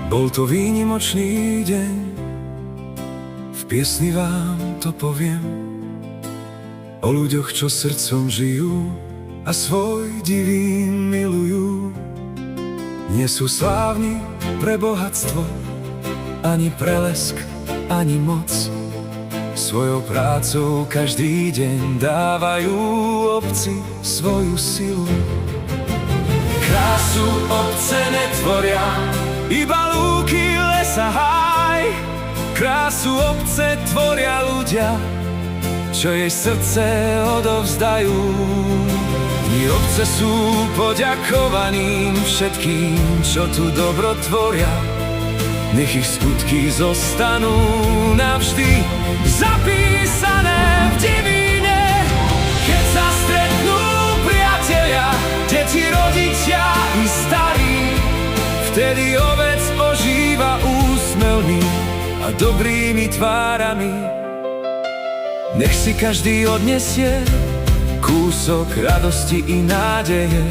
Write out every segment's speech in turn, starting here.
Bol to výnimočný deň, v piesni vám to poviem, o ľuďoch, čo srdcom žijú a svoj divín milujú. Nie sú slávni pre bohatstvo, ani prelesk, ani moc. Svojou prácou každý deň dávajú obci svoju silu. Krásu obce netvoria iba lúky, lesa, háj. Krásu obce tvoria ľudia, čo jej srdce odovzdajú. Dni obce sú poďakovaním všetkým, čo tu dobro tvoria. Nech ich skutky zostanú navždy zapísané v devíne. Keď sa stretnú priatelia, deti, rodičia i starí, vtedy obec ožíva úsmevný a dobrými tvárami. Nech si každý odnesie kúsok radosti i nádeje,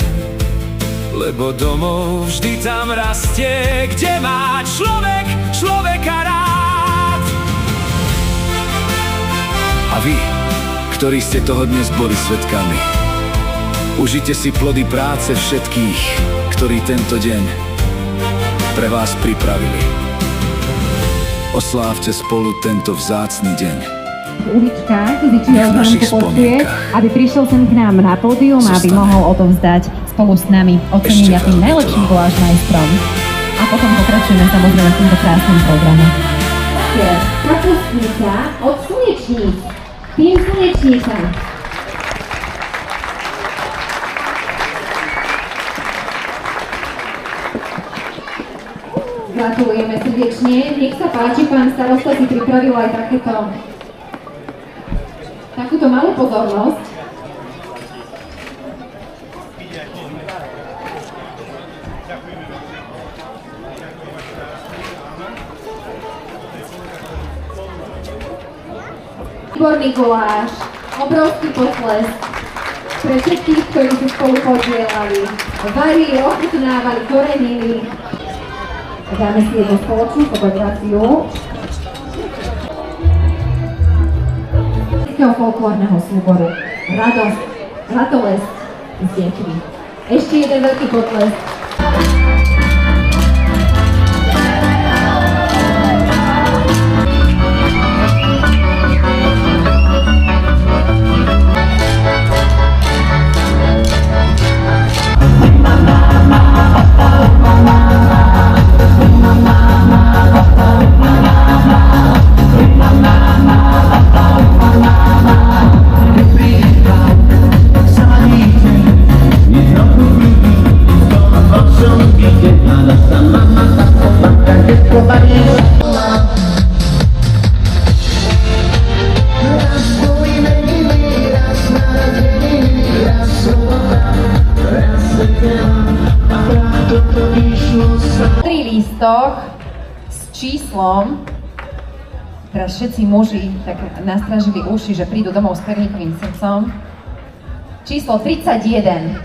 lebo domov vždy tam rastie, kde má človek človeka rád. A vy, ktorí ste toho dnes boli svedkami, užite si plody práce všetkých, ktorí tento deň pre vás pripravili. Oslávte spolu tento vzácny deň. V uličkách Zičiho zvanku počuje, aby prišiel sem k nám na pódium, aby mohol odovzdať spolu s nami ocenenia tým najlepším guláš majstrom. A potom pokračujeme samozrejme v tomto krásnom programe. Kapustnica od Slnečníc. Tým Slnečnica. Gratulujeme srdečne. Nech sa páči, pán starosta si pripravil aj takúto malú pozornosť. Výborný guláš, obrovský potlesk pre všetkých, ktorí sa spolu podielali. Varili, ochutnávali, korenili. Dáme si jednu spoločnú fotografiu folklórneho súboru Radosť, Ratolesť s deťmi. Ešte jeden veľký potlesk. S číslom, teraz všetci muži tak nastražili uši, že prídu domov s perníkovým srdcom. Číslo 31.